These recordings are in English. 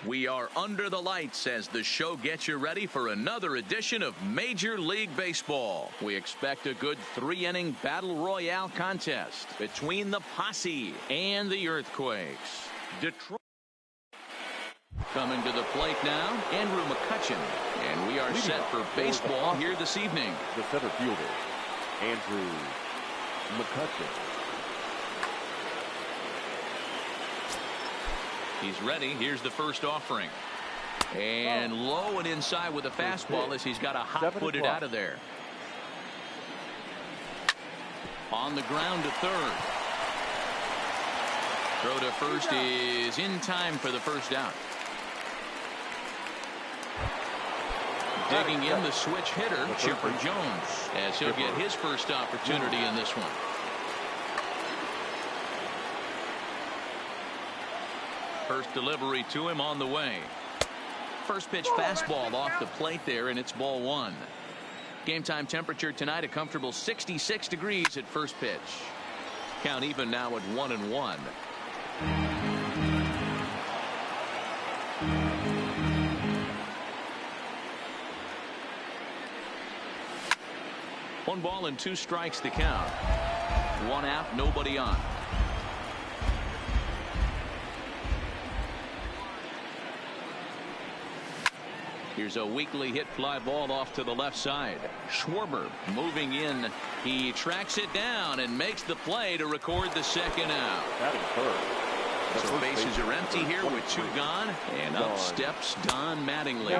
We are under the lights as the show gets you ready for another edition of Major League Baseball. We expect a good 3-inning battle royale contest between the Posse and the Earthquakes. Detroit coming to the plate now, Andrew McCutchen. And we are set for baseball here this evening. The center fielder, Andrew McCutchen. He's ready. Here's the first offering. And low and inside with a fastball as he's got a hot-footed out of there. On the ground to third. Throw to first is in time for the first out. Digging in the switch hitter, Chipper Jones, as he'll get his first opportunity in this one. First delivery to him on the way. First pitch fastball off the plate there, and it's ball one. Game time temperature tonight, a comfortable 66 degrees at first pitch. Count even now at 1-1. One ball and two strikes to count. One out, nobody on. Here's a weakly hit fly ball off to the left side. Schwarber moving in. He tracks it down and makes the play to record the second out. That is third. So bases are empty here with two gone. And up steps Don Mattingly.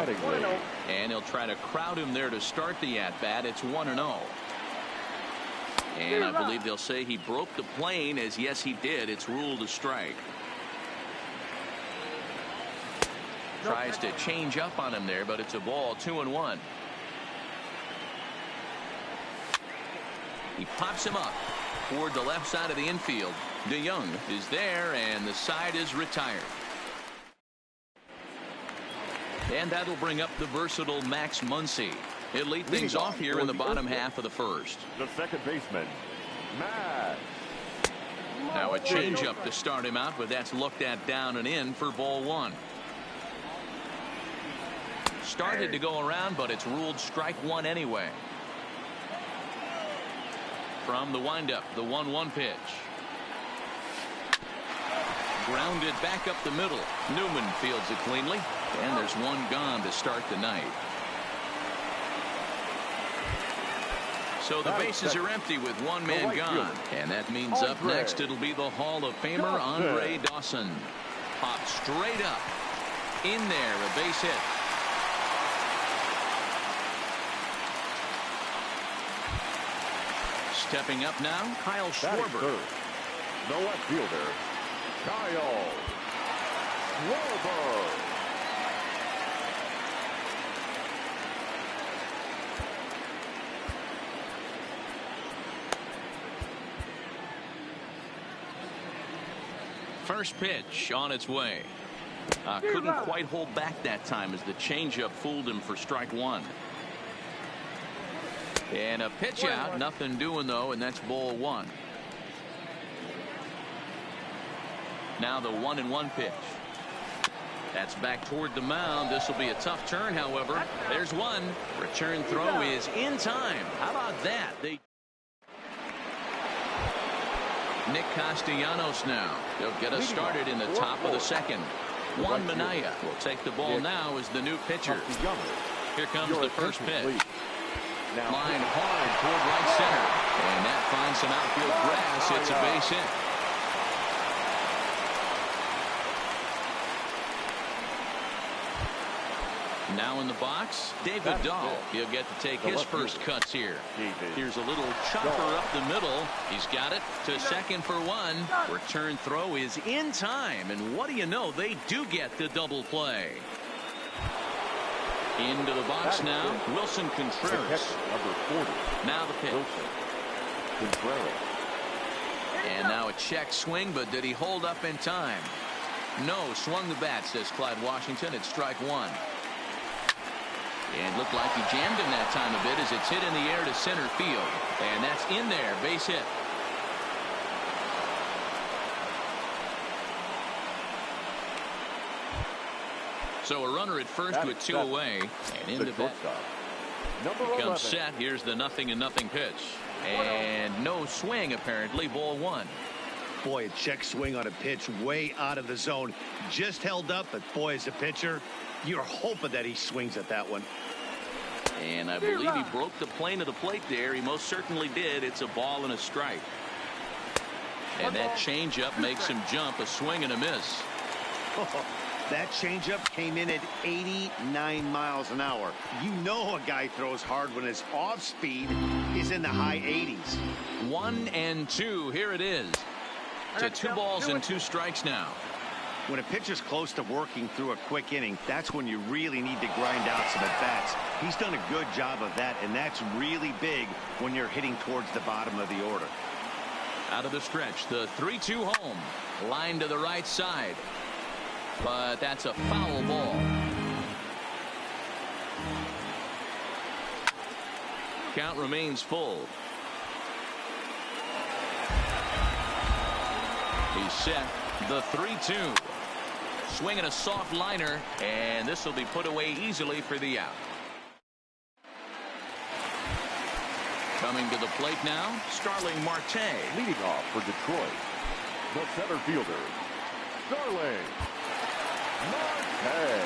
And he'll try to crowd him there to start the at-bat. It's 1-0. And I believe they'll say he broke the plane, as yes he did. It's ruled a strike. Tries to change up on him there, but it's a ball. 2-1. He pops him up toward the left side of the infield. DeYoung is there, and the side is retired. And that'll bring up the versatile Max Muncy. He'll lead things off here in the bottom half of the first. The second baseman, Max. Now a changeup to start him out, but that's looked at down and in for ball one. Started to go around, but it's ruled strike one anyway. From the windup, the 1-1 pitch. Grounded back up the middle. Newman fields it cleanly, and there's one gone to start the night. So the bases are empty with one man gone, and that means up next it'll be the Hall of Famer Andre Dawson. Popped straight up. In there, a base hit. Stepping up now, Kyle Schwarber. The left fielder, Kyle Schwarber. First pitch on its way. Couldn't quite hold back that time as the changeup fooled him for strike one. And a pitch out, nothing doing though, and that's ball one. Now the 1-1 pitch. That's back toward the mound. This will be a tough turn, however. There's one. Return throw is in time. How about that? Nick Castellanos now. He'll get us started in the top of the second. Juan Minaya will take the ball now as the new pitcher. Here comes the first pitch. Line hard toward right center, and that finds some outfield grass. It's a base hit. Now in the box, David Dahl. He'll get to take his first cuts here. Here's a little chopper up the middle. He's got it to second for one. Return throw is in time, and what do you know? They do get the double play. Into the box now, Wilson Contreras. Number 40. Now the pitch. Contreras. And now a check swing, but did he hold up in time? No, swung the bat, says Clyde Washington. It's strike one. And looked like he jammed him that time a bit as it's hit in the air to center field. And that's in there, base hit. So a runner at first with 2 away, and into bat. Comes set. Here's the 0-0 pitch. And no swing, apparently. Ball 1. Boy, a check swing on a pitch way out of the zone. Just held up, but boy, as a pitcher, you're hoping that he swings at that one. And I believe he broke the plane of the plate there. He most certainly did. It's a ball and a strike. And that changeup makes him jump. A swing and a miss. That changeup came in at 89 miles an hour. You know a guy throws hard when his off speed is in the high 80s. 1-2. Here it is. To 2 balls and 2 strikes now. When a pitcher's close to working through a quick inning, that's when you really need to grind out some at-bats. He's done a good job of that, and that's really big when you're hitting towards the bottom of the order. Out of the stretch, the 3-2 home. Line to the right side. But that's a foul ball. Count remains full. He's set. The 3-2. Swinging a soft liner, and this will be put away easily for the out. Coming to the plate now, Starling Marte. Leading off for Detroit, the center fielder, Starling Marte.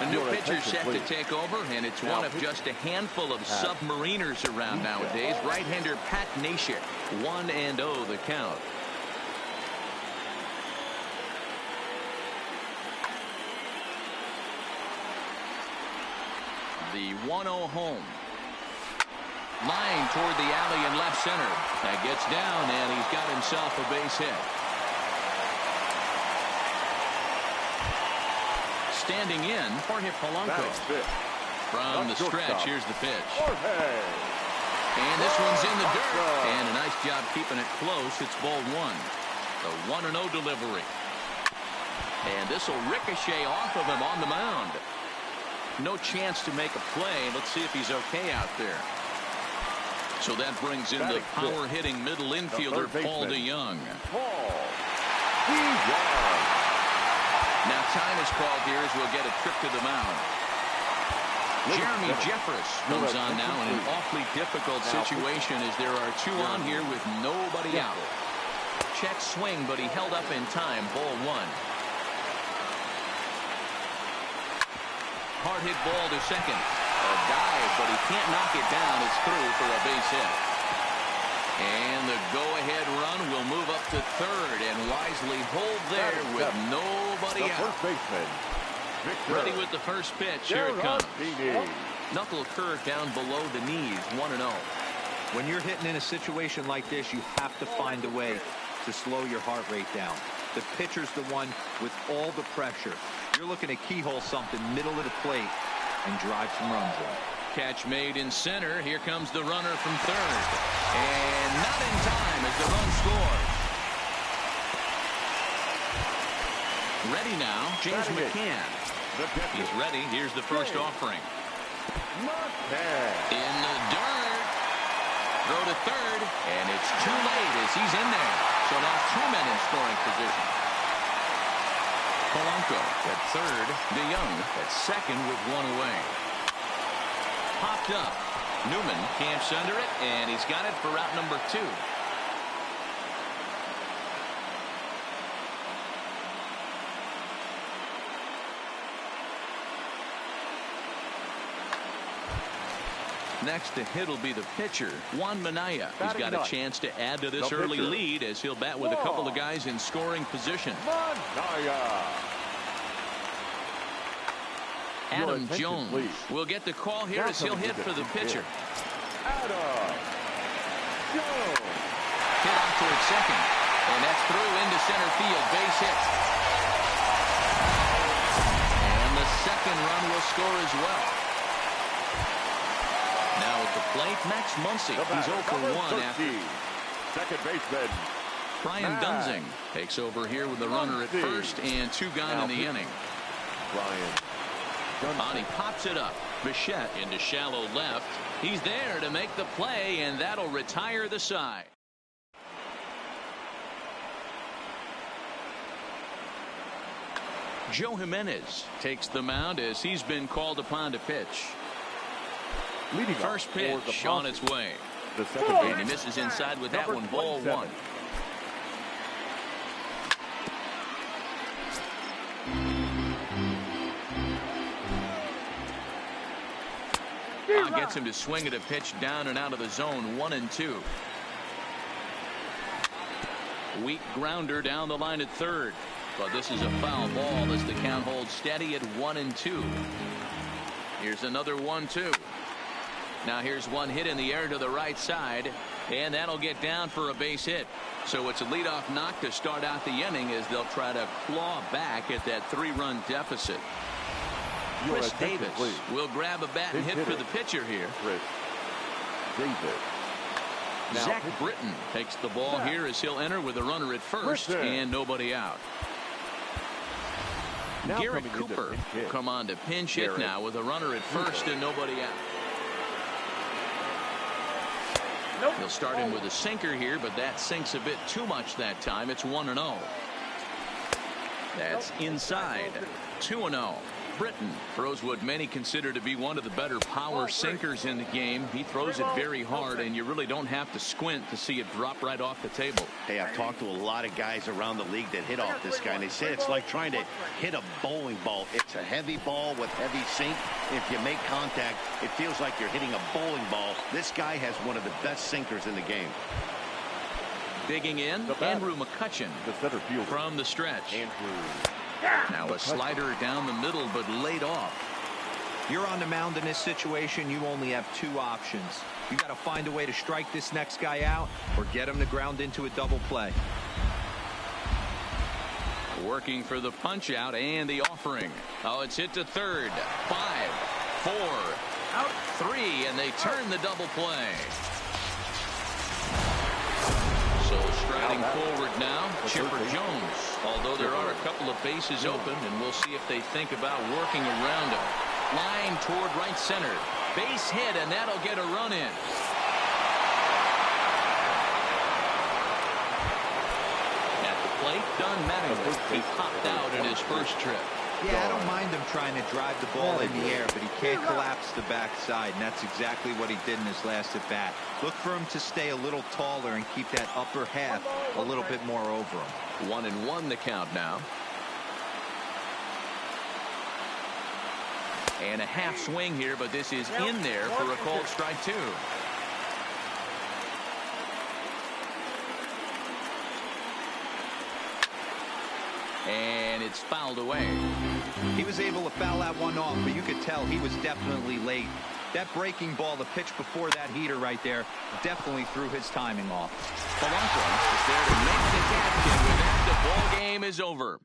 A new pitcher set to take over, and it's one of just a handful of submariners around nowadays. Right-hander Pat Neshek. 1-0 the count. The 1-0 home. Line toward the alley in left center. That gets down, and he's got himself a base hit. Standing in, Jorge Polanco. From the stretch, here's the pitch. And this one's in the dirt. And a nice job keeping it close. It's ball 1. The 1-0 delivery. And this will ricochet off of him on the mound. No chance to make a play. Let's see if he's okay out there. So that brings in the power-hitting middle infielder, Paul DeYoung. Now time is called here as we'll get a trip to the mound. Jeremy Jeffress comes on now in an awfully difficult situation as there are 2 on here with nobody out. Check swing, but he held up in time. Ball 1. Hard hit ball to second. A dive, but he can't knock it down. It's through for a base hit. And the go-ahead run will move up to third and wisely hold there with nobody out. First baseman, ready with the first pitch. Here it comes. Knuckle curve down below the knees. 1-0. When you're hitting in a situation like this, you have to find a way to slow your heart rate down. The pitcher's the one with all the pressure. You're looking to keyhole something middle of the plate and drive some runs in. Catch made in center. Here comes the runner from third. And not in time as the run scores. Ready now, James McCann. He's ready. Here's the first offering. In the dirt. Throw to third. And it's too late as he's in there. So now 2 men in scoring position. Polanco at third. DeYoung at second with 1 away. Popped up. Newman camps under it, and he's got it for route number 2. Next to hit will be the pitcher, Juan Minaya. He's got a chance to add to this early lead as he'll bat with a couple of guys in scoring position. Adam Jones will get the call here as he'll hit for the pitcher. Hit out towards second, and that's through into center field. Base hit. And the second run will score as well. Now at the plate, Max Muncy. He's 0 for 1 after. Second baseman Brian Dunsing takes over here with the runner at first and 2 gone in the inning. He pops it up. Bichette into shallow left. He's there to make the play, and that'll retire the side. Joe Jimenez takes the mound as he's been called upon to pitch. Leading First off for the pitch on its way. The second And he baseman, misses inside with that number one. Ball 27. one. Gets him to swing at a pitch down and out of the zone. 1-2. Weak grounder down the line at third. But this is a foul ball as the count holds steady at 1-2. Here's another 1-2. Now here's one hit in the air to the right side, and that'll get down for a base hit. So it's a leadoff knock to start out the inning as they'll try to claw back at that 3-run deficit. Your Chris attention, Davis please. will grab a bat and hit for the pitcher here. Chris Davis. Now Zach pitching. Britton takes the ball here as he'll enter with a runner at first Britton. and nobody out. Now Garrett coming into Cooper pinch hit. come on to pinch hit Garrett now with a runner at first and nobody out. He'll start him with a sinker here, but that sinks a bit too much that time. It's 1-0. That's inside. 2-0. Britton throws what many consider to be one of the better power sinkers in the game. He throws it very hard, and you really don't have to squint to see it drop right off the table. Hey, I've talked to a lot of guys around the league that hit off this guy, and they say it's like trying to hit a bowling ball. It's a heavy ball with heavy sink. If you make contact, it feels like you're hitting a bowling ball. This guy has one of the best sinkers in the game. Digging in, The batter. Andrew McCutcheon The center fielder. from the stretch. Andrew. Now a slider down the middle, but laid off. You're on the mound in this situation. You only have two options. You got to find a way to strike this next guy out or get him to ground into a double play. Working for the punch out and the offering. Oh, it's hit to third. 5, 4, out 3, and they turn the double play. So striding forward now, Chipper Jones. Although there are a couple of bases open, and we'll see if they think about working around him. Line toward right center. Base hit, and that'll get a run in. At the plate, Don Mattingly. He popped out in his first trip. Yeah, I don't mind him trying to drive the ball in the air, but he can't collapse the backside, and that's exactly what he did in his last at-bat. Look for him to stay a little taller and keep that upper half a little bit more over him. 1-1 the count now. And a half swing here, but this is in there for a called strike 2. And it's fouled away. He was able to foul that one off, but you could tell he was definitely late. That breaking ball, the pitch before that heater right there, definitely threw his timing off. Polanco is there to make the catch, and with that, the ball game is over.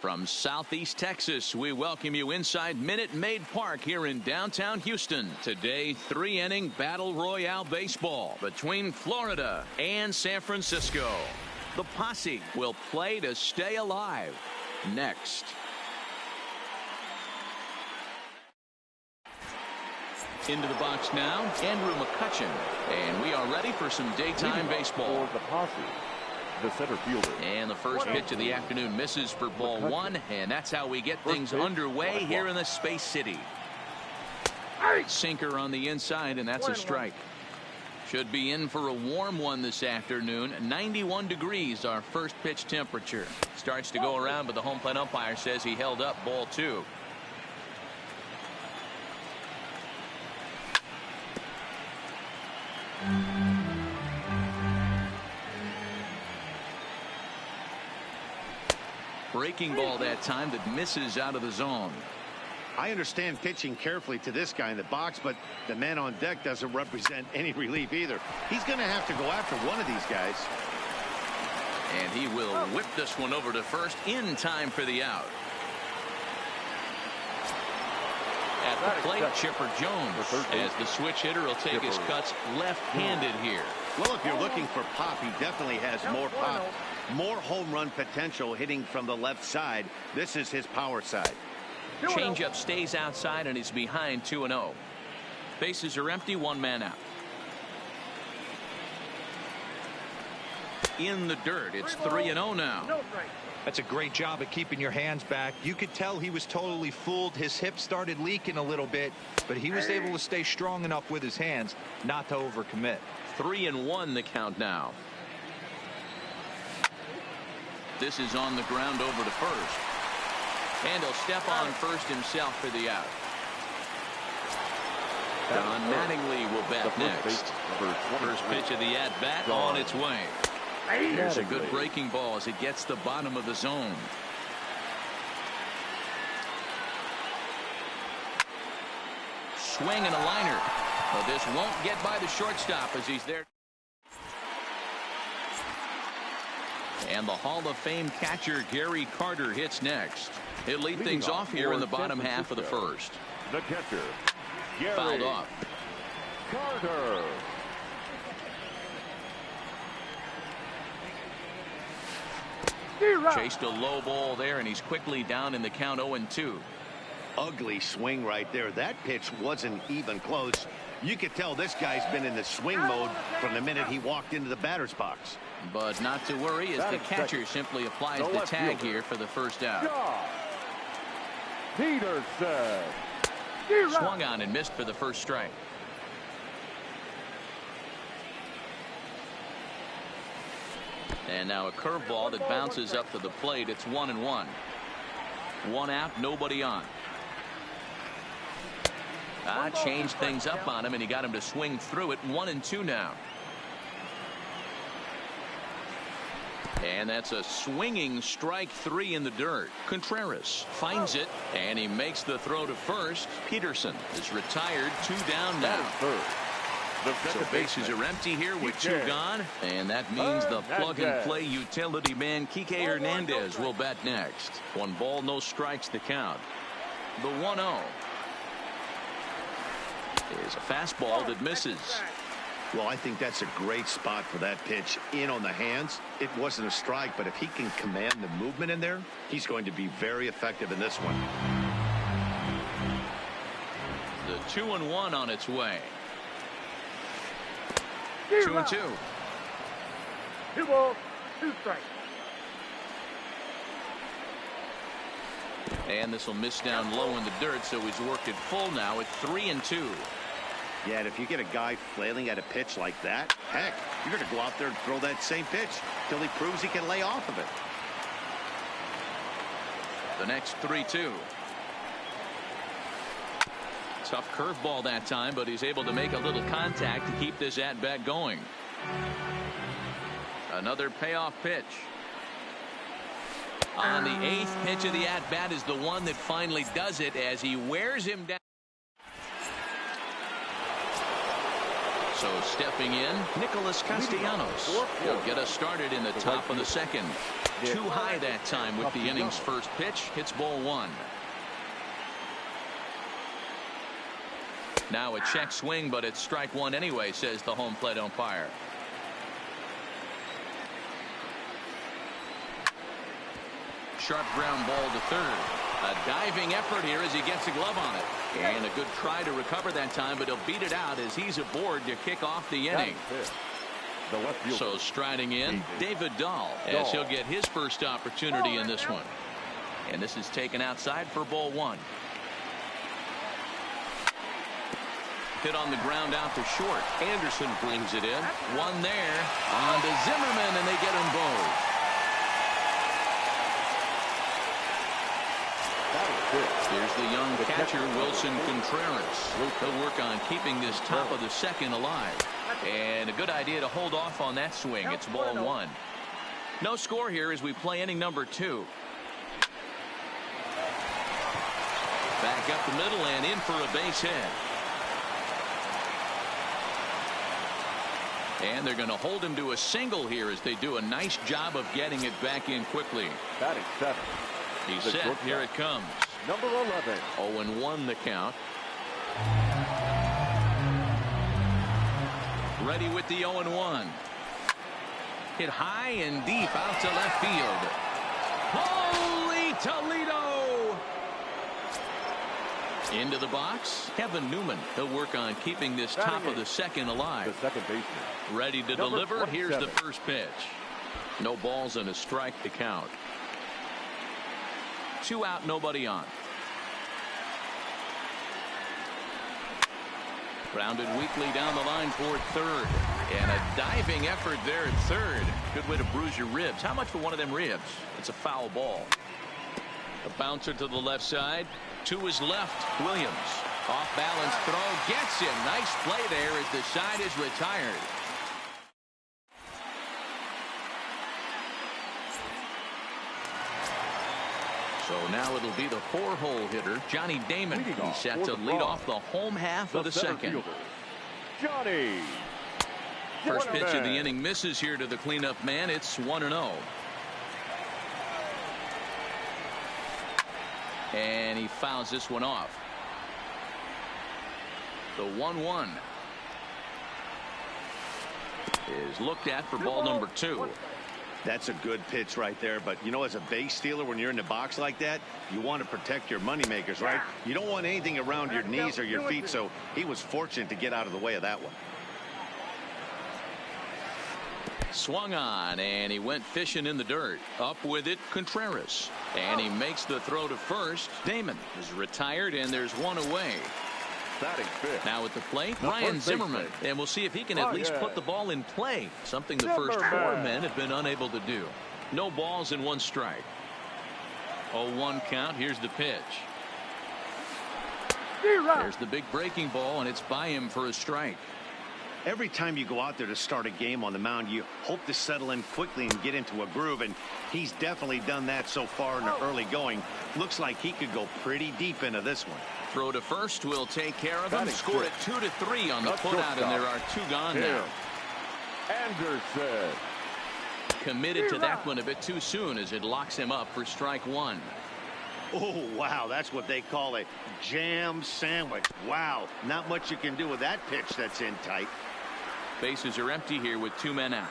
From Southeast Texas, we welcome you inside Minute Maid Park here in downtown Houston. Today, 3-inning Battle Royale baseball between Florida and San Francisco. The Posse will play to stay alive. Next. Into the box now, Andrew McCutcheon. And we are ready for some daytime baseball. For the Posse, the center fielder. And the first pitch of the afternoon misses for ball one. And that's how we get things underway here in the Space City. Sinker on the inside, and that's a strike. Should be in for a warm one this afternoon. 91 degrees, our first pitch temperature. Starts to go around, but the home plate umpire says he held up ball two. Breaking ball that time that misses out of the zone. I understand pitching carefully to this guy in the box, but the man on deck doesn't represent any relief either. He's going to have to go after one of these guys. And he will whip this one over to first in time for the out. At the plate, Chipper Jones, as the switch hitter will take his cuts left-handed here. Well, if you're looking for pop, he definitely has more pop, more home run potential hitting from the left side. This is his power side. Changeup stays outside and is behind 2-0. Bases are empty, one man out. In the dirt, it's 3-0 now. That's a great job of keeping your hands back. You could tell he was totally fooled. His hip started leaking a little bit, but he was able to stay strong enough with his hands not to overcommit. 3-1 the count now. This is on the ground over to first. And he'll step on first himself for the out. Don Mattingly will bat next. First pitch of the at-bat on its way. Here's a good breaking ball as it gets the bottom of the zone. Swing and a liner. But this won't get by the shortstop as he's there. And the Hall of Fame catcher Gary Carter hits next. He'll lead things off here in the bottom half of the first. The catcher, Gary Fouled off. Carter. Chased a low ball there, and he's quickly down in the count 0-2. Ugly swing right there. That pitch wasn't even close. You could tell this guy's been in the swing mode from the minute he walked into the batter's box. But not to worry as the catcher simply applies the tag here for the first out. Peterson. Swung on and missed for the first strike. And now a curveball that bounces up to the plate. It's 1-1. One out, nobody on. Changed things up on him, and he got him to swing through it. 1-2 now. And that's a swinging strike three in the dirt. Contreras finds it, and he makes the throw to first. Peterson is retired. 2 down now. So bases are empty here with 2 gone, and that means the plug-and-play utility man Kike Hernandez will bat next. 1 ball, no strikes to count. The 1-0 is a fastball that misses. Well, I think that's a great spot for that pitch. In on the hands. It wasn't a strike, but if he can command the movement in there, he's going to be very effective in this one. The 2-1 on its way. 2-2. 2 balls, 2 strikes. And this will miss down low in the dirt, so he's worked it full now at 3-2. Yeah, and if you get a guy flailing at a pitch like that, heck, you're going to go out there and throw that same pitch till he proves he can lay off of it. The next 3-2. Tough curveball that time, but he's able to make a little contact to keep this at-bat going. Another payoff pitch. On the 8th pitch of the at-bat is the one that finally does it as he wears him down. So stepping in, Nicholas Castellanos will get us started in the top of the second. Too high that time with the inning's first pitch. Hits ball one. Now a check swing, but it's strike one anyway, says the home plate umpire. Sharp ground ball to third. A diving effort here as he gets a glove on it. And a good try to recover that time, but he'll beat it out as he's aboard to kick off the inning. So striding in, David Dahl, as he'll get his first opportunity in this one. And this is taken outside for ball one. Hit on the ground out to short. Anderson brings it in. One there. On to Zimmerman, and they get them both. Here's the young catcher, Wilson Contreras. He'll work on keeping this top of the second alive. And a good idea to hold off on that swing. It's ball one. No score here as we play inning number two. Back up the middle and in for a base hit. And they're going to hold him to a single here as they do a nice job of getting it back in quickly. Batting seven. He's set. Here it comes. Number 11. 0-1 the count. Ready with the 0-1. Hit high and deep out to left field. Holy Toledo! Into the box, Kevin Newman. He'll work on keeping this top of the second alive. The second baseman. Ready to deliver. Here's the first pitch. No balls and a strike to count. 2 out, nobody on. Grounded weakly down the line toward third. And a diving effort there at third. Good way to bruise your ribs. How much for one of them ribs? It's a foul ball. A bouncer to the left side. To his left, Williams. Off balance throw. Gets him. Nice play there as the side is retired. So now it'll be the 4-hole hitter, Johnny Damon. He's set to lead off the home half of the second. Fielder, Johnny. First pitch of the inning misses here to the cleanup man. It's 1-0. And he fouls this one off. The 1-1 is looked at for ball number 2. That's a good pitch right there. But, you know, as a base stealer, when you're in the box like that, you want to protect your moneymakers, right? You don't want anything around your knees or your feet. So he was fortunate to get out of the way of that one. Swung on, and he went fishing in the dirt. Up with it, Contreras. And he makes the throw to first. Damon is retired, and there's one away. Now at the plate, Ryan Zimmerman. And we'll see if he can at least put the ball in play. Something the first 4 men have been unable to do. No balls and 1 strike. 0-1 count. Here's the pitch. There's the big breaking ball, and it's by him for a strike. Every time you go out there to start a game on the mound, you hope to settle in quickly and get into a groove, and he's definitely done that so far in the early going. Looks like he could go pretty deep into this one. Throw to first will take care of him. Score at 2-3 on the putout, and there are 2 gone now. Anderson. Committed to that one a bit too soon as it locks him up for strike 1. Oh, wow. That's what they call a jam sandwich. Wow. Not much you can do with that pitch that's in tight. Bases are empty here with 2 men out.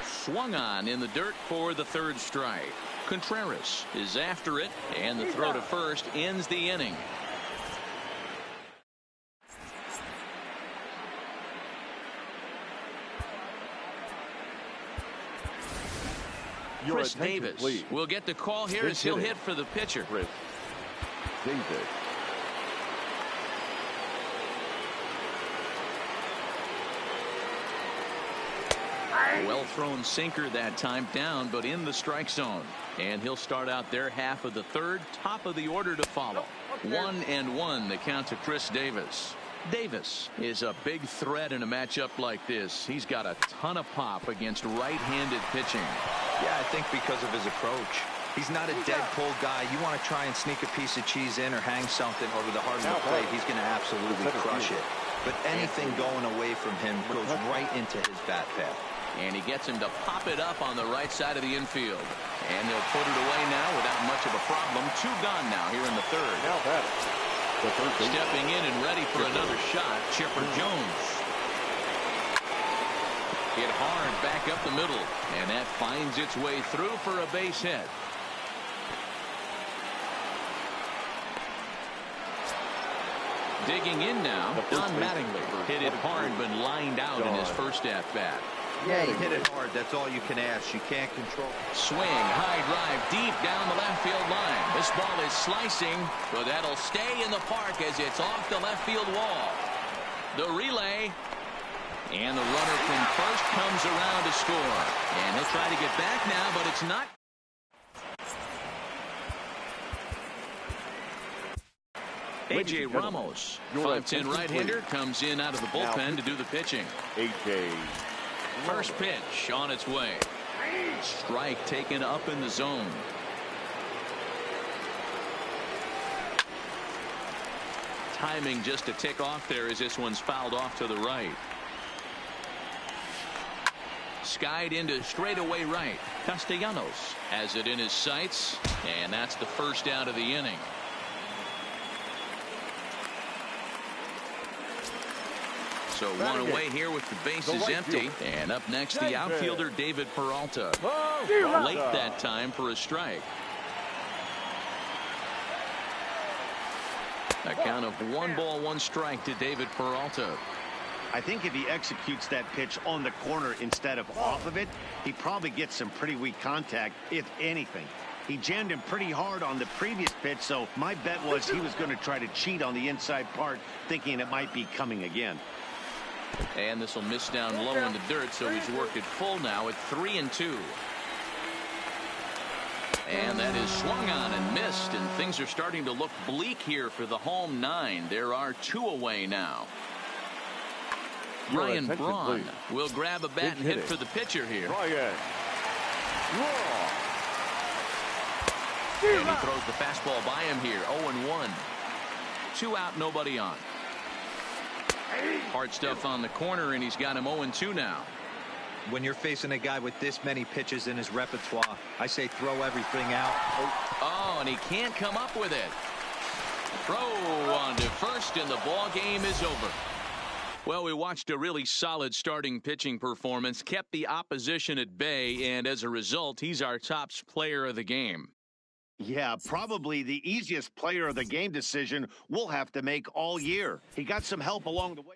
Swung on in the dirt for the 3rd strike. Contreras is after it, and the throw to first ends the inning. Chris Davis will get the call here as he'll hit for the pitcher. Chris Davis. Well thrown sinker that time, down but in the strike zone. And he'll start out their half of the 3rd. Top of the order to follow. 1-1 the count to Chris Davis. Davis is a big threat in a matchup like this. He's got a ton of pop against right-handed pitching. Yeah, I think because of his approach. He's not a dead pull guy. You want to try and sneak a piece of cheese in or hang something over the heart of the plate, he's going to absolutely crush it. But anything going away from him goes right into his bat path. And he gets him to pop it up on the right side of the infield. And he'll put it away now without much of a problem. 2 gone now here in the third. Now that the third base. Stepping in and ready for another shot, Chipper Jones. Hit hard back up the middle. And that finds its way through for a base hit. Digging in now, Don Mattingly. Hit it hard but lined out in his first at-bat. Yeah, he hit it hard. That's all you can ask. You can't control. Swing, high drive, deep down the left field line. This ball is slicing, but that'll stay in the park as it's off the left field wall. The relay, and the runner from first comes around to score. And he'll try to get back now, but it's not. A.J. Ramos, 5'10" right-hander, comes in out of the bullpen to do the pitching. A.J. First pitch on its way. Strike taken up in the zone. Timing just a tick off there as this one's fouled off to the right. Skied into straightaway right. Castellanos has it in his sights, and that's the first out of the inning. So one away here with the bases empty. And up next, the outfielder David Peralta. Late that time for a strike. A count of 1 ball, 1 strike to David Peralta. I think if he executes that pitch on the corner instead of off of it, he probably gets some pretty weak contact, if anything. He jammed him pretty hard on the previous pitch, so my bet was he was going to try to cheat on the inside part, thinking it might be coming again. And this will miss down low in the dirt, so he's worked it full now at 3-2. And that is swung on and missed, and things are starting to look bleak here for the home 9. There are 2 away now. Ryan Braun will grab a bat and hit for the pitcher here. Ryan. And he throws the fastball by him here. 0-1. 2 out, nobody on. Hard stuff on the corner, and he's got him 0-2 now. When you're facing a guy with this many pitches in his repertoire, I say throw everything out. Oh, and he can't come up with it. Throw on to first, and the ball game is over. Well, we watched a really solid starting pitching performance, kept the opposition at bay, and as a result, he's our top player of the game. Yeah, probably the easiest player of the game decision we'll have to make all year. He got some help along the way.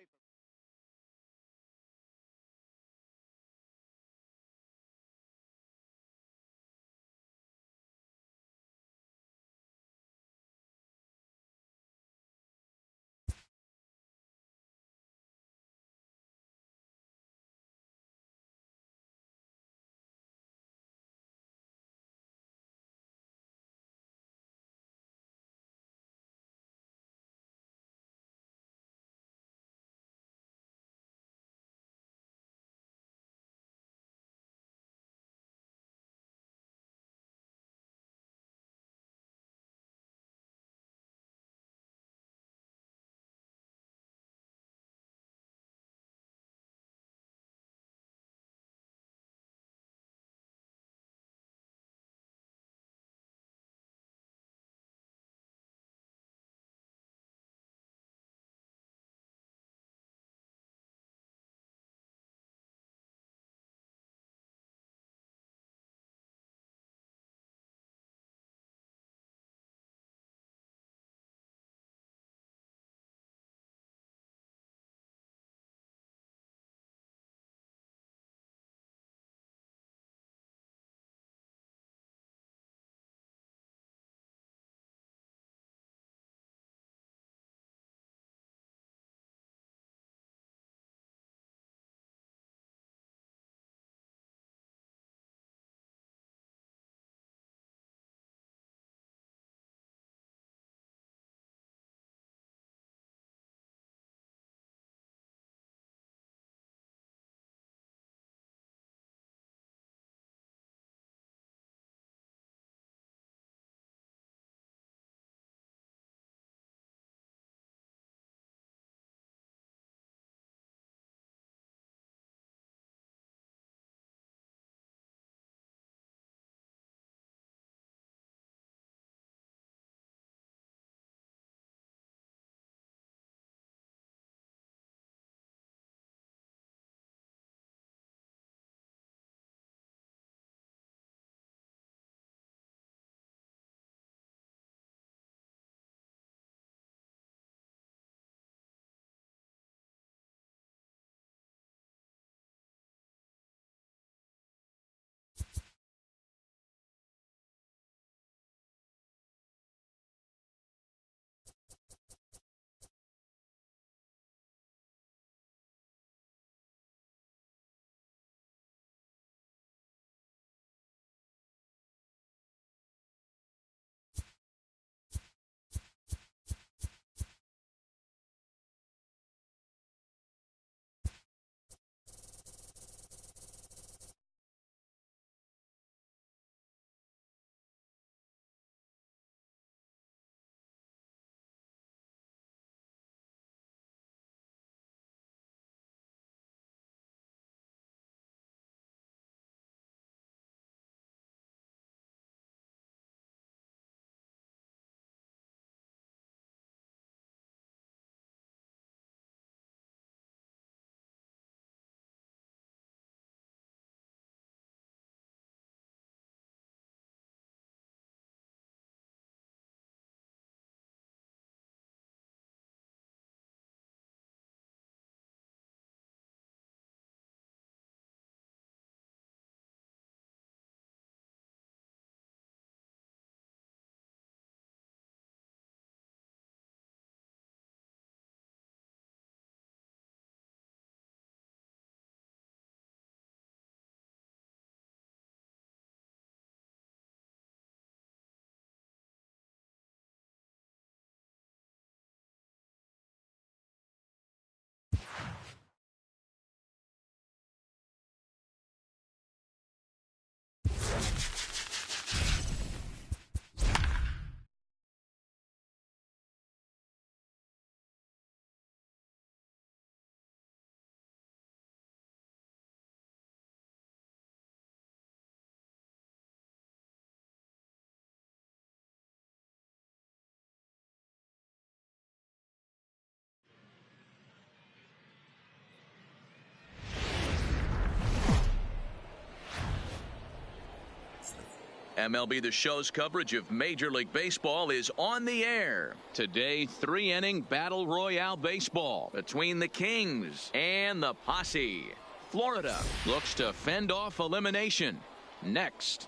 MLB The Show's coverage of Major League Baseball is on the air. Today, 3-inning Battle Royale baseball between the Kings and the Posse. Florida looks to fend off elimination. Next.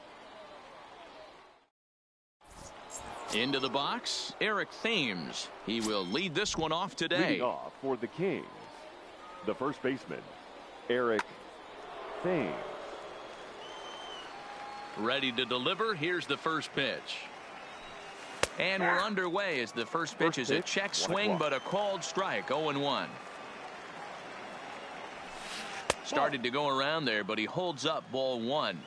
Into the box, Eric Thames. He will lead this one off today. Leading off for the Kings, the first baseman, Eric Thames. Ready to deliver. Here's the first pitch. And we're underway as the first pitch is a check swing, but a called strike. 0-1. Started to go around there, but he holds up. Ball 1.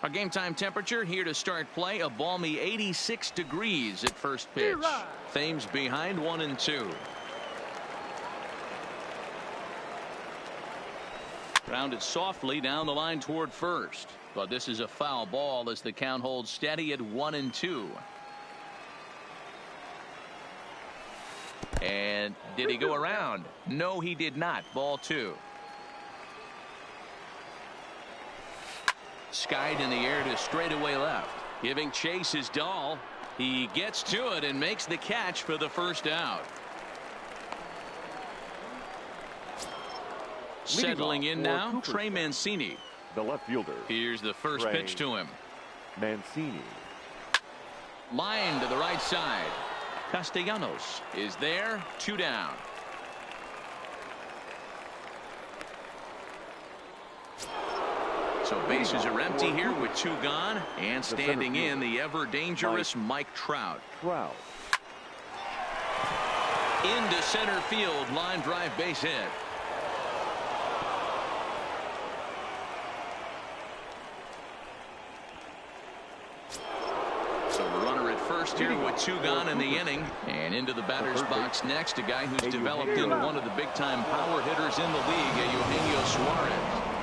Our game time temperature here to start play, a balmy 86 degrees at first pitch. Thames behind 1-2. Grounded softly down the line toward first. But this is a foul ball as the count holds steady at 1-2. And did he go around? No, he did not. Ball 2. Skied in the air to straightaway left. Giving chase is Dahl. He gets to it and makes the catch for the first out. Settling in now, Trey Mancini. The left fielder. Here's the first pitch to him. Mancini. Line to the right side. Castellanos is there. 2 down. So bases are empty here with 2 gone. And standing in the ever dangerous Mike Trout. Into center field. Line drive base hit. First here with 2 gone in the inning. And into the batter's box next, a guy who's developed into one of the big-time power hitters in the league, Eugenio Suarez.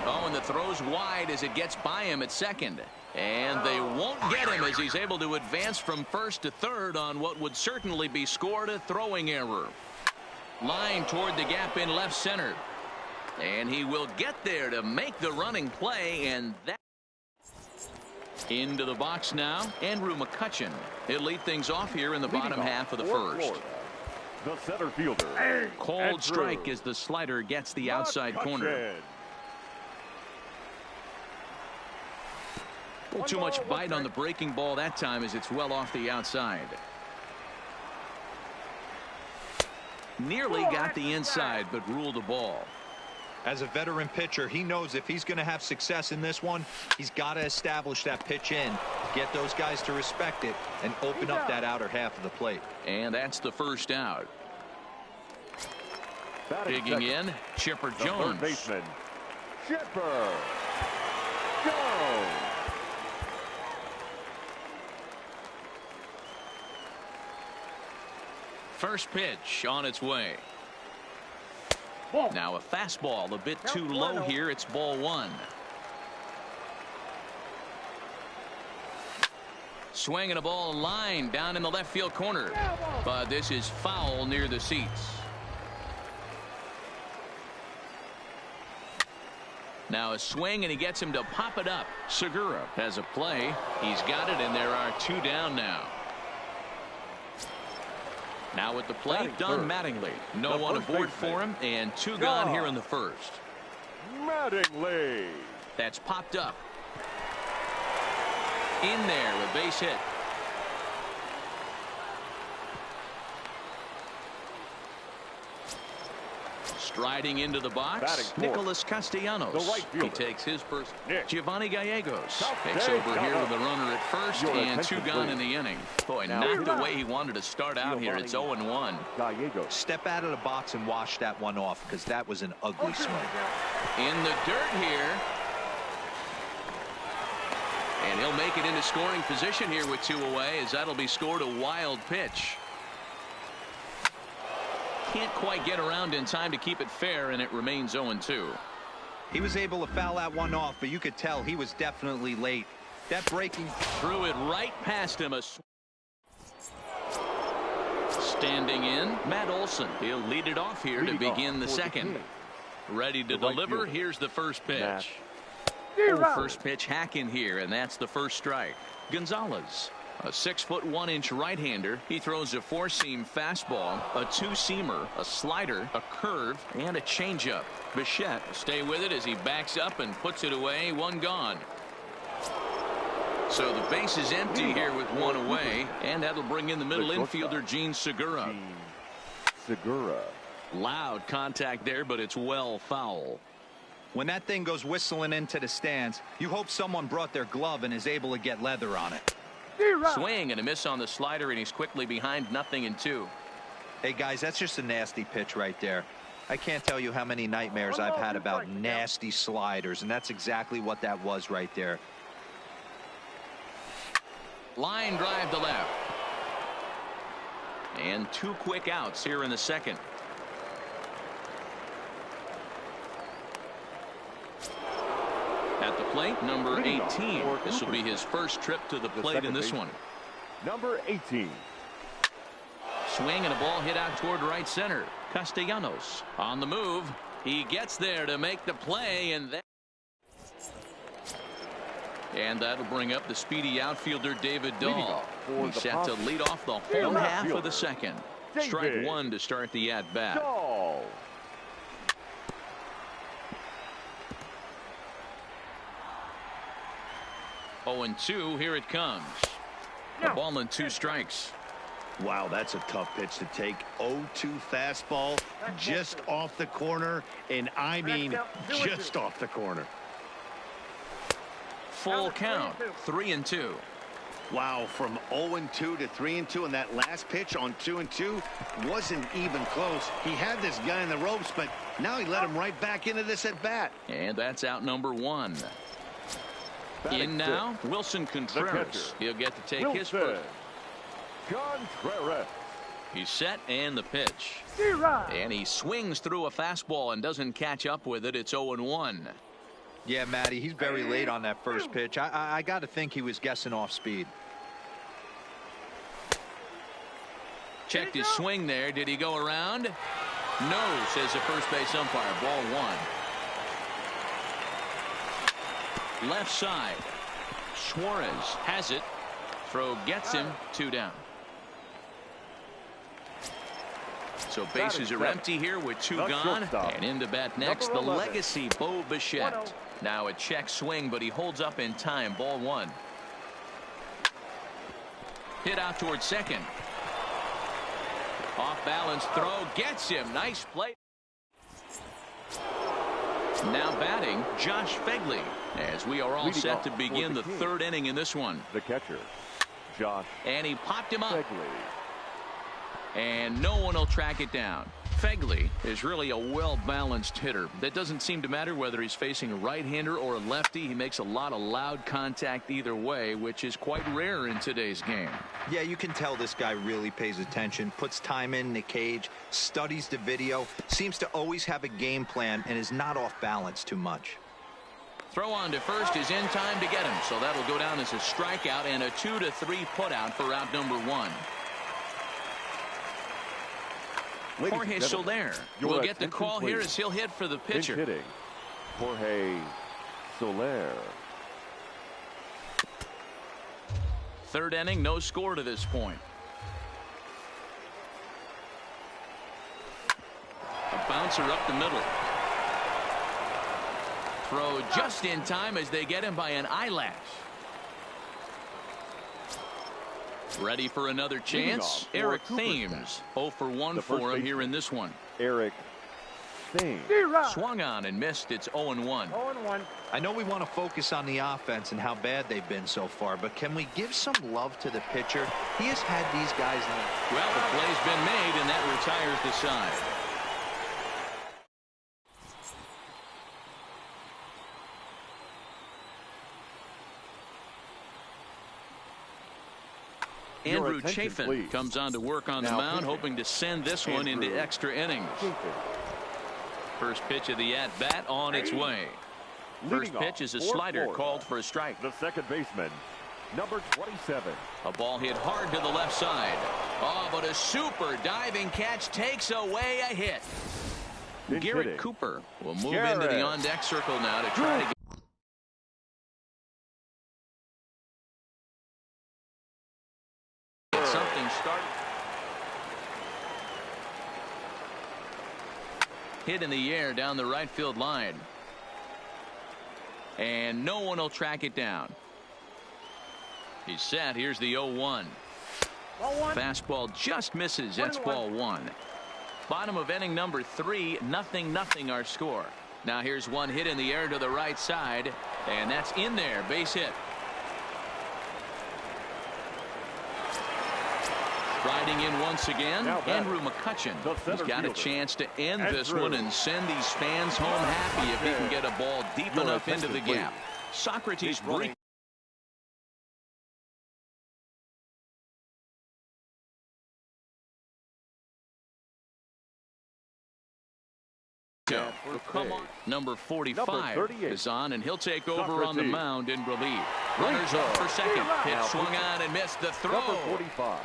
Oh, and the throw's wide as it gets by him at second. And they won't get him as he's able to advance from first to third on what would certainly be scored a throwing error. Line toward the gap in left center. And he will get there to make the running play, and that into the box now, Andrew McCutchen. He'll lead things off here in the bottom half of the first. The center fielder. Cold strike as the slider gets the outside corner. Well, too much bite on the breaking ball that time as it's well off the outside. Nearly got the inside, but ruled the ball. As a veteran pitcher, he knows if he's going to have success in this one, he's got to establish that pitch in, get those guys to respect it, and open up that outer half of the plate. And that's the first out. Digging in, Chipper Jones. Third baseman, Chipper Jones. First pitch on its way. Now a fastball a bit too low here. It's ball 1. Swinging a ball line down in the left field corner. But this is foul near the seats. Now a swing and he gets him to pop it up. Segura has a play. He's got it and there are 2 down now. Now at the plate, Don Mattingly. No one aboard for him, and 2 gone here in the first. Mattingly. That's popped up. In there, a base hit. Striding into the box, Nicholas Castellanos. The right fielder. He takes his first. Nick. Giovanni Gallegos takes over here with a runner at first and 2 gone in the inning. Boy, not the way he wanted to start out here. It's 0-1. Gallegos. Step out of the box and wash that one off because that was an ugly swing. In the dirt here. And he'll make it into scoring position here with 2 away as that'll be scored a wild pitch. Can't quite get around in time to keep it fair, and it remains 0-2. He was able to foul that one off, but you could tell he was definitely late. That breaking threw it right past him. Standing in, Matt Olson. He'll lead it off here to begin the second. Ready to deliver. Here's the first pitch. First pitch hack in here, and that's the first strike. Gonzalez, a 6'1" right-hander. He throws a four-seam fastball, a two-seamer, a slider, a curve, and a changeup. Bichette will stay with it as he backs up and puts it away. One gone. So the base is empty here with one away, and that'll bring in the middle infielder, Gene Segura. Loud contact there, but it's well foul. When that thing goes whistling into the stands, you hope someone brought their glove and is able to get leather on it. Swing and a miss on the slider, and he's quickly behind 0-2. Hey, guys, that's just a nasty pitch right there. I can't tell you how many nightmares I've had about nasty sliders, and that's exactly what that was right there. Line drive to left. And two quick outs here in the second. At the plate, number 18. This will be his first trip to the plate in this one. Number 18. Swing and a ball hit out toward right center. Castellanos on the move. He gets there to make the play, and that'll bring up the speedy outfielder David Dahl. He's set to lead off the home half of the second. Strike one to start the at-bat. 0-2. Here it comes. A ball and two strikes. Wow, that's a tough pitch to take. 0-2 fastball just off the corner, and I mean just off the corner. Full count. 3-2. Wow, from 0-2 to 3-2, and that last pitch on 2-2 wasn't even close. He had this guy in the ropes, but now he let him right back into this at bat. And that's out number one. In now, Wilson Contreras. He'll get to take his first. Contreras. He's set, and the pitch. And he swings through a fastball and doesn't catch up with it. It's 0-1. Yeah, Matty, he's very late on that first pitch. I got to think he was guessing off speed. Checked his swing there. Did he go around? No, says the first base umpire. Ball one. Left side. Suarez has it. Throw gets him. Two down. So bases are empty here with two gone. And in to bat next, the legacy Bo Bichette. Now a check swing, but he holds up in time. Ball one. Hit out towards second. Off balance throw gets him. Nice play. Now batting, Josh Fegley, as we are all set to begin the third inning in this one. The catcher, Josh. And he popped him up. Fegley. And no one will track it down. Fegley is really a well-balanced hitter. That doesn't seem to matter whether he's facing a right-hander or a lefty. He makes a lot of loud contact either way, which is quite rare in today's game. Yeah, you can tell this guy really pays attention, puts time in the cage, studies the video, seems to always have a game plan, and is not off balance too much. Throw on to first is in time to get him, so that'll go down as a strikeout and a 2-3 putout for out number one. Jorge Soler will get the call here as he'll hit for the pitcher. Hitting, Jorge Soler. Third inning, no score to this point. A bouncer up the middle. Throw just in time as they get him by an eyelash. Ready for another chance. Eric Thames 0 for 1 for him here in this one. Eric Thames swung on and missed. It's 0-1. I know we want to focus on the offense and how bad they've been so far, but can we give some love to the pitcher? He has had these guys in the... Well, the play's been made, and that retires the side. Andrew Chafin comes on to work on the mound, hoping to send this one into extra innings. First pitch of the at-bat on its way. First pitch is a slider called for a strike. The second baseman, number 27. A ball hit hard to the left side. Oh, but a super diving catch takes away a hit. Garrett Cooper will move into the on-deck circle now to try to get something started. Hit in the air down the right field line. And no one will track it down. He's set. Here's the 0-1. Fastball just misses. That's ball one. Bottom of inning number 3. 0-0 our score. Now here's one hit in the air to the right side. And that's in there. Base hit. Riding in once again, Andrew McCutcheon. He's got a chance to end this one and send these fans home happy if he can get a ball deep enough into the gap. Socrates break. Come on. Number 45 is on, and he'll take over on the mound in relief. Runners up for second. Pitch swung on and missed the throw. Number 45.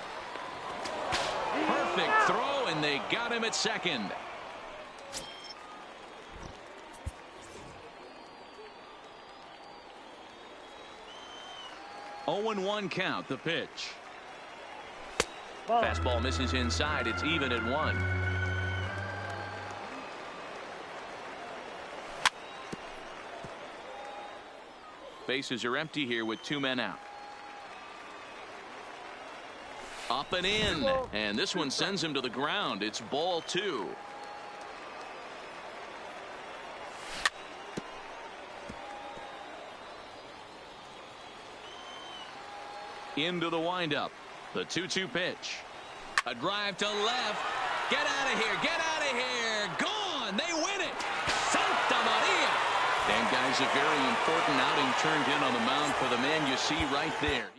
Perfect throw, and they got him at second. Oh and 1 count. The pitch. Fastball misses inside. It's even at 1. Bases are empty here with 2 men out. Up and in, and this one sends him to the ground. It's ball 2. Into the windup. The 2-2 pitch. A drive to left. Get out of here. Get out of here. Gone. They win it. Santa Maria. And guys, a very important outing turned in on the mound for the man you see right there.